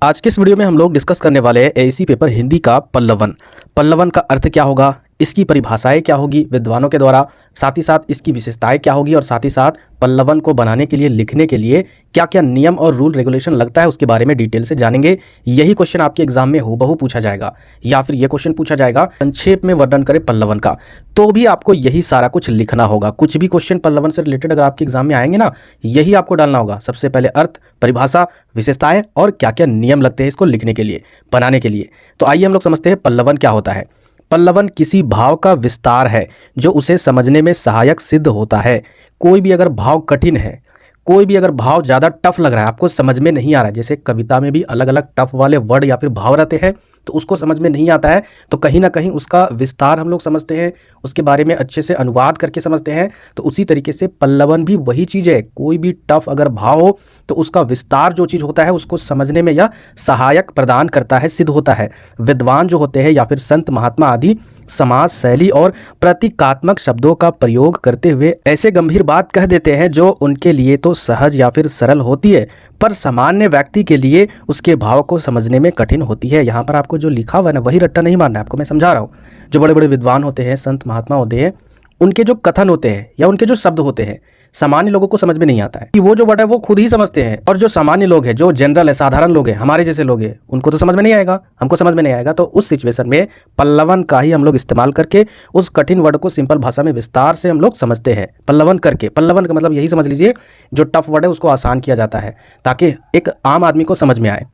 आज के इस वीडियो में हम लोग डिस्कस करने वाले हैं एएसी पेपर हिंदी का पल्लवन। पल्लवन का अर्थ क्या होगा, इसकी परिभाषाएं क्या होगी विद्वानों के द्वारा, साथ ही साथ इसकी विशेषताएं क्या होगी और साथ ही साथ पल्लवन को बनाने के लिए लिखने के लिए क्या क्या नियम और रूल रेगुलेशन लगता है उसके बारे में डिटेल से जानेंगे। यही क्वेश्चन आपके एग्जाम में हूबहू पूछा जाएगा या फिर यह क्वेश्चन पूछा जाएगा संक्षेप में वर्णन करें पल्लवन का, तो भी आपको यही सारा कुछ लिखना होगा। कुछ भी क्वेश्चन पल्लवन से रिलेटेड अगर आपके एग्जाम में आएंगे ना, यही आपको डालना होगा। सबसे पहले अर्थ, परिभाषा, विशेषताएं और क्या क्या नियम लगते हैं इसको लिखने के लिए, बनाने के लिए। तो आइए हम लोग समझते हैं पल्लवन क्या होता है। पल्लवन किसी भाव का विस्तार है जो उसे समझने में सहायक सिद्ध होता है। कोई भी अगर भाव कठिन है, कोई भी अगर भाव ज़्यादा टफ लग रहा है, आपको समझ में नहीं आ रहा है, जैसे कविता में भी अलग अलग टफ वाले वर्ड या फिर भाव रहते हैं, तो उसको समझ में नहीं आता है तो कहीं ना कहीं उसका विस्तार हम लोग समझते हैं, उसके बारे में अच्छे से अनुवाद करके समझते हैं। तो उसी तरीके से पल्लवन भी वही चीज़ है। कोई भी टफ अगर भाव हो तो उसका विस्तार जो चीज़ होता है उसको समझने में यह सहायक प्रदान करता है, सिद्ध होता है। विद्वान जो होते हैं या फिर संत महात्मा आदि समाज शैली और प्रतीकात्मक शब्दों का प्रयोग करते हुए ऐसे गंभीर बात कह देते हैं जो उनके लिए तो सहज या फिर सरल होती है, पर सामान्य व्यक्ति के लिए उसके भाव को समझने में कठिन होती है। यहाँ पर आपको जो लिखा हुआ है ना, वही रट्टा नहीं मानना है, आपको मैं समझा रहा हूँ। जो बड़े बड़े विद्वान होते हैं, संत महात्मा होते हैं, उनके जो कथन होते हैं या उनके जो शब्द होते हैं सामान्य लोगों को समझ में नहीं आता है कि वो जो वर्ड है वो खुद ही समझते हैं, और जो सामान्य लोग हैं, जो जनरल है, साधारण लोग हैं, हमारे जैसे लोग हैं, उनको तो समझ में नहीं आएगा, हमको समझ में नहीं आएगा। तो उस सिचुएशन में पल्लवन का ही हम लोग इस्तेमाल करके उस कठिन वर्ड को सिंपल भाषा में विस्तार से हम लोग समझते हैं पल्लवन करके। पल्लवन का मतलब यही समझ लीजिए, जो टफ वर्ड है उसको आसान किया जाता है ताकि एक आम आदमी को समझ में आए।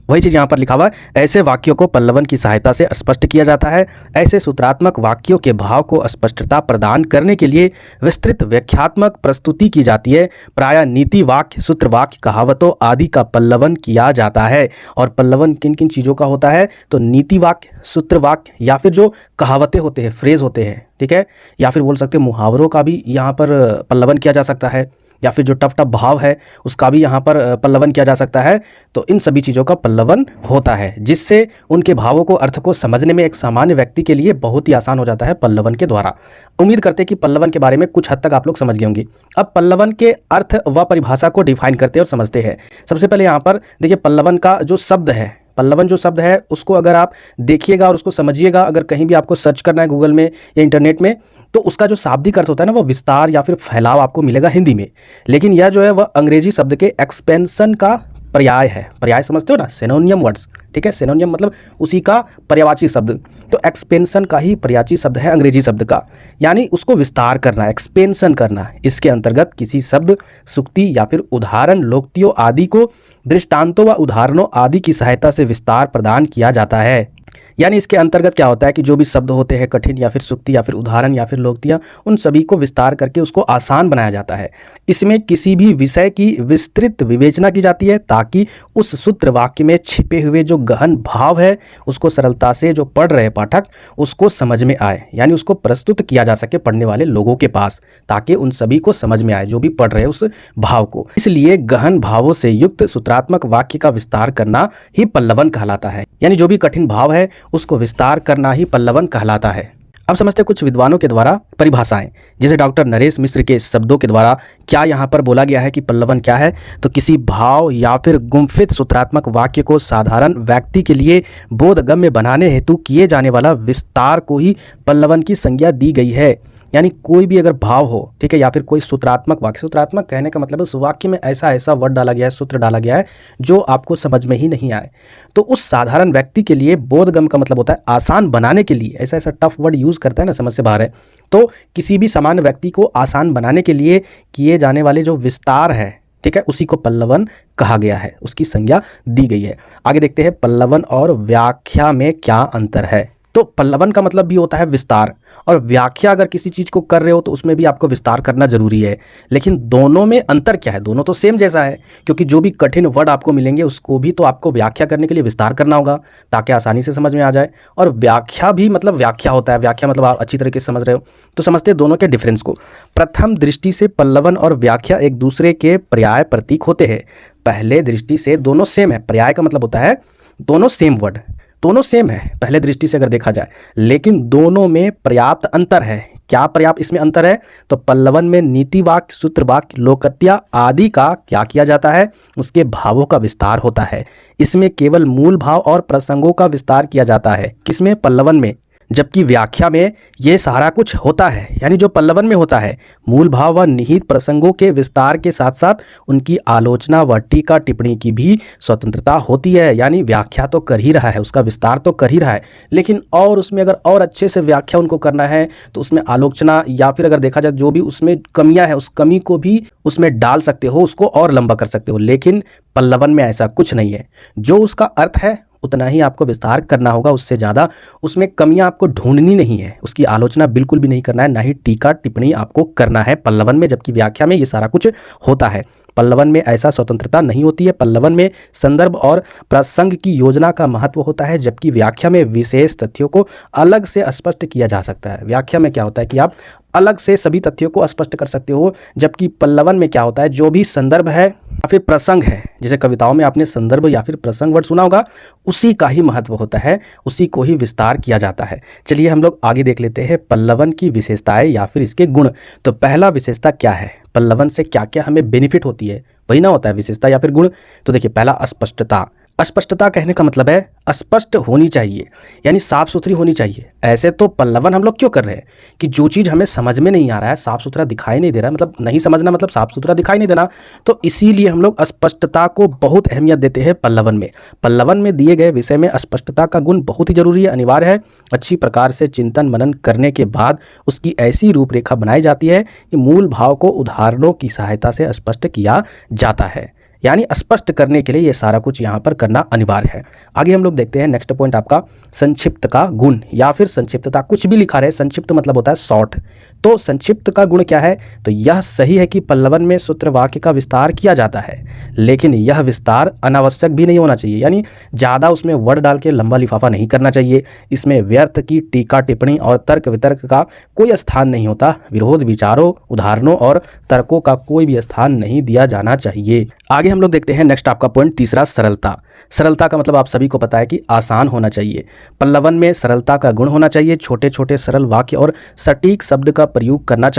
वही चीज़ यहाँ पर लिखा हुआ है, ऐसे वाक्यों को पल्लवन की सहायता से स्पष्ट किया जाता है। ऐसे सूत्रात्मक वाक्यों के भाव को स्पष्टता प्रदान करने के लिए विस्तृत व्याख्यात्मक प्रस्तुति की जाती है। प्रायः नीति वाक्य, सूत्र वाक्य, कहावतों आदि का पल्लवन किया जाता है। और पल्लवन किन किन चीज़ों का होता है, तो नीति वाक्य, सूत्र वाक्य या फिर जो कहावतें होते हैं, फ्रेज होते हैं, ठीक है, या फिर बोल सकते हैं मुहावरों का भी यहाँ पर पल्लवन किया जा सकता है, या फिर जो टफ टफ भाव है उसका भी यहाँ पर पल्लवन किया जा सकता है। तो इन सभी चीज़ों का पल्लवन होता है, जिससे उनके भावों को, अर्थ को समझने में एक सामान्य व्यक्ति के लिए बहुत ही आसान हो जाता है पल्लवन के द्वारा। उम्मीद करते हैं कि पल्लवन के बारे में कुछ हद तक आप लोग समझ गए होंगे। अब पल्लवन के अर्थ व परिभाषा को डिफाइन करते हैं और समझते हैं। सबसे पहले यहाँ पर देखिए, पल्लवन का जो शब्द है, पल्लवन जो शब्द है उसको अगर आप देखिएगा और उसको समझिएगा, अगर कहीं भी आपको सर्च करना है गूगल में या इंटरनेट में, तो उसका जो शाब्दिक अर्थ होता है ना, वो विस्तार या फिर फैलाव आपको मिलेगा हिंदी में। लेकिन यह जो है वह अंग्रेजी शब्द के एक्सपेंशन का पर्याय है। पर्याय समझते हो ना, सिनोनियम वर्ड्स, ठीक है। सिनोनियम मतलब उसी का पर्यायवाची शब्द, तो एक्सपेंशन का ही पर्यायवाची शब्द है अंग्रेजी शब्द का, यानी उसको विस्तार करना, एक्सपेंशन करना। इसके अंतर्गत किसी शब्द, सुक्ति या फिर उदाहरण, लोकोक्तियों आदि को दृष्टांतों व उदाहरणों आदि की सहायता से विस्तार प्रदान किया जाता है। यानी इसके अंतर्गत क्या होता है कि जो भी शब्द होते हैं कठिन या फिर सुक्ति या फिर उदाहरण या फिर लोकोक्तियाँ, उन सभी को विस्तार करके उसको आसान बनाया जाता है। इसमें किसी भी विषय की विस्तृत विवेचना की जाती है ताकि उस सूत्र वाक्य में छिपे हुए जो गहन भाव है उसको सरलता से जो पढ़ रहे पाठक उसको समझ में आए, यानी उसको प्रस्तुत किया जा सके पढ़ने वाले लोगों के पास, ताकि उन सभी को समझ में आए जो भी पढ़ रहे उस भाव को। इसलिए गहन भावों से युक्त सूत्रात्मक वाक्य का विस्तार करना ही पल्लवन कहलाता है। यानी जो भी कठिन भाव है उसको विस्तार करना ही पल्लवन कहलाता है। अब समझते हैं कुछ विद्वानों के द्वारा परिभाषाएं, जैसे डॉक्टर नरेश मिश्र के शब्दों के द्वारा क्या यहाँ पर बोला गया है कि पल्लवन क्या है। तो किसी भाव या फिर गुम्फित सूत्रात्मक वाक्य को साधारण व्यक्ति के लिए बोधगम्य बनाने हेतु किए जाने वाला विस्तार को ही पल्लवन की संज्ञा दी गई है। यानी कोई भी अगर भाव हो, ठीक है, या फिर कोई सूत्रात्मक वाक्य, सूत्रात्मक कहने का मतलब उस वाक्य में ऐसा ऐसा वर्ड डाला गया है, सूत्र डाला गया है जो आपको समझ में ही नहीं आए, तो उस साधारण व्यक्ति के लिए, बोधगम्य का मतलब होता है आसान बनाने के लिए, ऐसा ऐसा टफ वर्ड यूज़ करता है ना, समझ से बाहर है, तो किसी भी सामान्य व्यक्ति को आसान बनाने के लिए किए जाने वाले जो विस्तार है, ठीक है, उसी को पल्लवन कहा गया है, उसकी संज्ञा दी गई है। आगे देखते हैं पल्लवन और व्याख्या में क्या अंतर है। तो पल्लवन का मतलब भी होता है विस्तार, और व्याख्या अगर किसी चीज़ को कर रहे हो तो उसमें भी आपको विस्तार करना जरूरी है। लेकिन दोनों में अंतर क्या है, दोनों तो सेम जैसा है, क्योंकि जो भी कठिन वर्ड आपको मिलेंगे उसको भी तो आपको व्याख्या करने के लिए विस्तार करना होगा ताकि आसानी से समझ में आ जाए। और व्याख्या भी मतलब व्याख्या होता है, व्याख्या मतलब आप अच्छी तरीके से समझ रहे हो। तो समझते हैं दोनों के डिफरेंस को। प्रथम दृष्टि से पल्लवन और व्याख्या एक दूसरे के पर्याय प्रतीक होते हैं। पहले दृष्टि से दोनों सेम है, पर्याय का मतलब होता है दोनों सेम वर्ड, दोनों सेम है पहले दृष्टि से अगर देखा जाए, लेकिन दोनों में पर्याप्त अंतर है। क्या पर्याप्त इसमें अंतर है? तो पल्लवन में नीति वाक्य, सूत्र वाक्य, लोकत्या आदि का क्या किया जाता है? उसके भावों का विस्तार होता है। इसमें केवल मूल भाव और प्रसंगों का विस्तार किया जाता है। किसमें? पल्लवन में। जबकि व्याख्या में ये सारा कुछ होता है, यानी जो पल्लवन में होता है मूल भाव व निहित प्रसंगों के विस्तार के साथ साथ उनकी आलोचना व टीका टिप्पणी की भी स्वतंत्रता होती है। यानी व्याख्या तो कर ही रहा है, उसका विस्तार तो कर ही रहा है, लेकिन और उसमें अगर और अच्छे से व्याख्या उनको करना है तो उसमें आलोचना या फिर अगर देखा जाए जो भी उसमें कमियां है उस कमी को भी उसमें डाल सकते हो, उसको और लंबा कर सकते हो। लेकिन पल्लवन में ऐसा कुछ नहीं है। जो उसका अर्थ है उतना ही आपको विस्तार करना होगा, उससे ज़्यादा उसमें कमियां आपको ढूंढनी नहीं है, उसकी आलोचना बिल्कुल भी नहीं करना है, ना ही टीका टिप्पणी आपको करना है पल्लवन में। जबकि व्याख्या में ये सारा कुछ होता है। पल्लवन में ऐसा स्वतंत्रता नहीं होती है। पल्लवन में संदर्भ और प्रसंग की योजना का महत्व होता है, जबकि व्याख्या में विशेष तथ्यों को अलग से स्पष्ट किया जा सकता है। व्याख्या में क्या होता है कि आप अलग से सभी तथ्यों को स्पष्ट कर सकते हो, जबकि पल्लवन में क्या होता है, जो भी संदर्भ है या फिर प्रसंग है, जैसे कविताओं में आपने संदर्भ या फिर प्रसंग वर्ड सुना होगा, उसी का ही महत्व होता है, उसी को ही विस्तार किया जाता है। चलिए हम लोग आगे देख लेते हैं पल्लवन की विशेषताएं या फिर इसके गुण। तो पहला विशेषता क्या है, पल्लवन से क्या क्या हमें बेनिफिट होती है, वही ना होता है विशेषता या फिर गुण। तो देखिए, पहला स्पष्टता। अस्पष्टता कहने का मतलब है स्पष्ट होनी चाहिए, यानी साफ सुथरी होनी चाहिए। ऐसे तो पल्लवन हम लोग क्यों कर रहे हैं कि जो चीज़ हमें समझ में नहीं आ रहा है, साफ सुथरा दिखाई नहीं दे रहा है, मतलब नहीं समझना मतलब साफ सुथरा दिखाई नहीं देना, तो इसीलिए हम लोग स्पष्टता को बहुत अहमियत देते हैं पल्लवन में। पल्लवन में दिए गए विषय में स्पष्टता का गुण बहुत ही जरूरी है, अनिवार्य है। अच्छी प्रकार से चिंतन मनन करने के बाद उसकी ऐसी रूपरेखा बनाई जाती है कि मूल भाव को उदाहरणों की सहायता से स्पष्ट किया जाता है। यानी स्पष्ट करने के लिए ये सारा कुछ यहाँ पर करना अनिवार्य है। आगे हम लोग देखते हैं नेक्स्ट पॉइंट आपका संक्षिप्त का गुण या फिर संक्षिप्तता। कुछ भी लिखा रहे, संक्षिप्त मतलब होता है शॉर्ट। तो संक्षिप्त का गुण क्या है? तो यह सही है कि पल्लवन में सूत्र वाक्य का विस्तार किया जाता है, लेकिन यह विस्तार अनावश्यक भी नहीं होना चाहिए, यानी ज़्यादा उसमें वर्ड डाल के लंबा लिफाफा नहीं करना चाहिए। इसमें व्यर्थ की टीका टिप्पणी और तर्क वितर्क का कोई स्थान नहीं होता। विरोध विचारों, उदाहरणों और तर्कों का कोई भी स्थान नहीं दिया जाना चाहिए। आगे हम लोग देखते हैं नेक्स्ट आपका पॉइंट तीसरा, सरलता। सरलता का मतलब आप सभी को पता है कि आसान होना चाहिए। पल्लवन में सरलता का गुण होना चाहिए। छोटे छोटे सरल वाक्य और सटीक शब्द का प्रयोग करना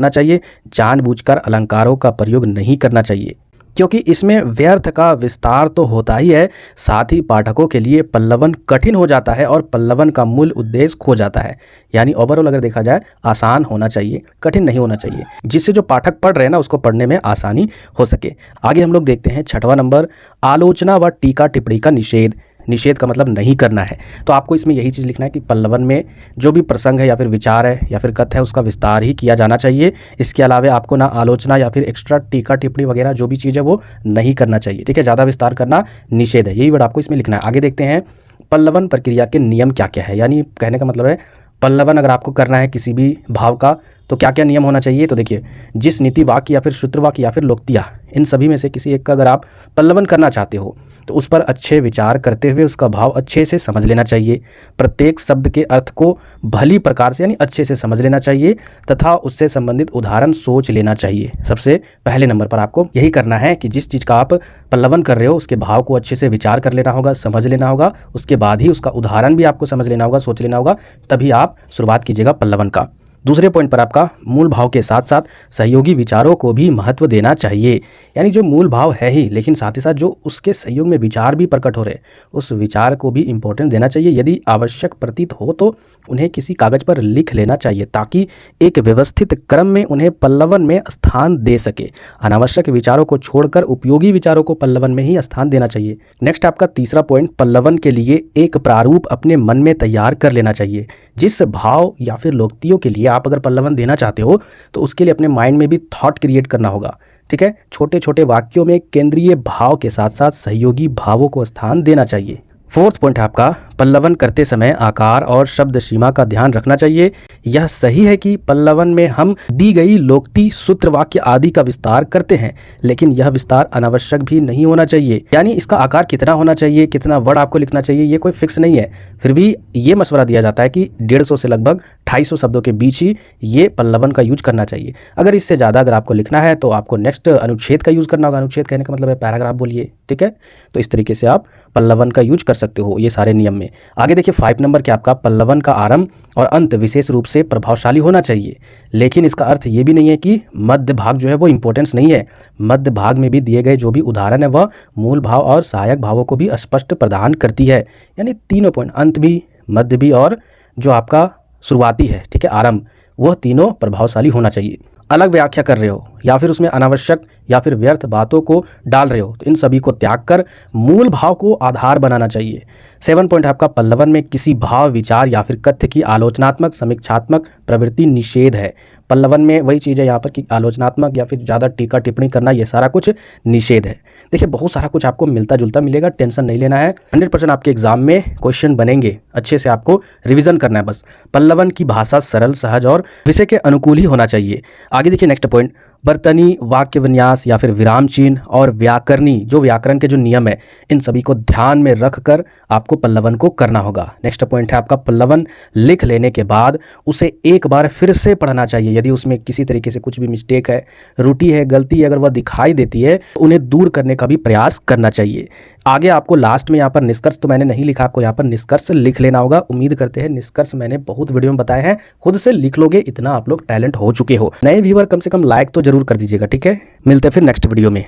चाहिए। जानबूझकर अलंकारों का प्रयोग नहीं करना चाहिए, क्योंकि इसमें व्यर्थ का विस्तार तो होता ही है, साथ ही पाठकों के लिए पल्लवन कठिन हो जाता है और पल्लवन का मूल उद्देश्य खो जाता है। यानी ओवरऑल अगर देखा जाए आसान होना चाहिए, कठिन नहीं होना चाहिए, जिससे जो पाठक पढ़ रहे हैं ना उसको पढ़ने में आसानी हो सके। आगे हम लोग देखते हैं छठवां नंबर, आलोचना व टीका टिप्पणी का निषेध। निषेध का मतलब नहीं करना है। तो आपको इसमें यही चीज़ लिखना है कि पल्लवन में जो भी प्रसंग है या फिर विचार है या फिर कथ्य है उसका विस्तार ही किया जाना चाहिए। इसके अलावा आपको ना आलोचना या फिर एक्स्ट्रा टीका टिप्पणी वगैरह जो भी चीज़ है वो नहीं करना चाहिए। ठीक है, ज़्यादा विस्तार करना निषेध है, यही वर्ड आपको इसमें लिखना है। आगे देखते हैं पल्लवन प्रक्रिया के नियम क्या क्या है, यानी कहने का मतलब है पल्लवन अगर आपको करना है किसी भी भाव का तो क्या क्या नियम होना चाहिए। तो देखिए, जिस नीति वाक्य या फिर सूत्र वाक्य या फिर लोकतिया, इन सभी में से किसी एक का अगर आप पल्लवन करना चाहते हो तो उस पर अच्छे विचार करते हुए उसका भाव अच्छे से समझ लेना चाहिए। प्रत्येक शब्द के अर्थ को भली प्रकार से यानी अच्छे से समझ लेना चाहिए तथा उससे संबंधित उदाहरण सोच लेना चाहिए। सबसे पहले नंबर पर आपको यही करना है कि जिस चीज़ का आप पल्लवन कर रहे हो उसके भाव को अच्छे से विचार कर लेना होगा, समझ लेना होगा, उसके बाद ही उसका उदाहरण भी आपको समझ लेना होगा, सोच लेना होगा, तभी आप शुरुआत कीजिएगा पल्लवन का। दूसरे पॉइंट पर आपका मूल भाव के साथ साथ सहयोगी विचारों को भी महत्व देना चाहिए। यानी जो मूल भाव है ही, लेकिन साथ ही साथ जो उसके सहयोग में विचार भी प्रकट हो रहे उस विचार को भी इम्पोर्टेंस देना चाहिए। यदि आवश्यक प्रतीत हो तो उन्हें किसी कागज पर लिख लेना चाहिए ताकि एक व्यवस्थित क्रम में उन्हें पल्लवन में स्थान दे सके। अनावश्यक विचारों को छोड़कर उपयोगी विचारों को पल्लवन में ही स्थान देना चाहिए। नेक्स्ट आपका तीसरा पॉइंट, पल्लवन के लिए एक प्रारूप अपने मन में तैयार कर लेना चाहिए। जिस भाव या फिर लोकतियों के लिए आप अगर पल्लवन देना चाहते हो तो उसके लिए अपने माइंड में भी थॉट क्रिएट करना होगा। ठीक है, छोटे छोटे वाक्यों में केंद्रीय भाव के साथ साथ सहयोगी भावों को स्थान देना चाहिए। फोर्थ पॉइंट है आपका, पल्लवन करते समय आकार और शब्द सीमा का ध्यान रखना चाहिए। यह सही है कि पल्लवन में हम दी गई लोकति, सूत्र वाक्य आदि का विस्तार करते हैं, लेकिन यह विस्तार अनावश्यक भी नहीं होना चाहिए। यानी इसका आकार कितना होना चाहिए, कितना वर्ड आपको लिखना चाहिए, ये कोई फिक्स नहीं है। फिर भी ये मशवरा दिया जाता है कि 150 से लगभग 250 शब्दों के बीच ही ये पल्लवन का यूज करना चाहिए। अगर इससे ज़्यादा अगर आपको लिखना है तो आपको नेक्स्ट अनुच्छेद का यूज़ करना होगा। अनुच्छेद कहने का मतलब है पैराग्राफ बोलिए। ठीक है, तो इस तरीके से आप पल्लवन का यूज कर सकते हो ये सारे नियम में। में। आगे देखिए 5 नंबर के आपका पल्लवन का आरंभ और अंत विशेष रूप से प्रभावशाली होना चाहिए, लेकिन इसका अर्थ ये भी नहीं है कि मध्य भाग जो है वो इंपॉर्टेंस नहीं है। मध्य भाग में भी दिए गए जो भी उदाहरण है वह मूल भाव और सहायक भावों को भी स्पष्ट प्रदान करती है। यानी तीनों पॉइंट, अंत भी, मध्य भी और जो आपका शुरुआती है, ठीक है, आरंभ, वह तीनों प्रभावशाली होना चाहिए। अलग व्याख्या कर रहे हो या फिर उसमें अनावश्यक या फिर व्यर्थ बातों को डाल रहे हो तो इन सभी को त्याग कर मूल भाव को आधार बनाना चाहिए। 7 पॉइंट आपका पल्लवन में किसी भाव, विचार या फिर कथ्य की आलोचनात्मक, समीक्षात्मक प्रवृत्ति निषेध है। पल्लवन में वही चीज़ है यहाँ पर कि आलोचनात्मक या फिर ज़्यादा टीका टिप्पणी करना, ये सारा कुछ निषेध है। देखिए बहुत सारा कुछ आपको मिलता जुलता मिलेगा, टेंशन नहीं लेना है। 100% आपके एग्जाम में क्वेश्चन बनेंगे, अच्छे से आपको रिवीजन करना है बस। पल्लवन की भाषा सरल, सहज और विषय के अनुकूल ही होना चाहिए। आगे देखिए नेक्स्ट पॉइंट, बर्तनी, वाक्य विन्यास या फिर विराम चिन्ह और व्याकरणी, जो व्याकरण के जो नियम है, इन सभी को ध्यान में रखकर आपको पल्लवन को करना होगा। नेक्स्ट पॉइंट है आपका पल्लवन लिख लेने के बाद उसे एक बार फिर से पढ़ना चाहिए। यदि उसमें किसी तरीके से कुछ भी मिस्टेक है, त्रुटि है, गलती है, अगर वह दिखाई देती है तो उन्हें दूर करने का भी प्रयास करना चाहिए। आगे आपको लास्ट में यहाँ पर निष्कर्ष तो मैंने नहीं लिखा, आपको यहाँ पर निष्कर्ष लिख लेना होगा। उम्मीद करते हैं निष्कर्ष मैंने बहुत वीडियो में बताए हैं, खुद से लिख लोगे, इतना आप लोग टैलेंट हो चुके हो। नए व्यूअर कम से कम लाइक तो जरूर कर दीजिएगा, ठीक है। मिलते हैं फिर नेक्स्ट वीडियो में।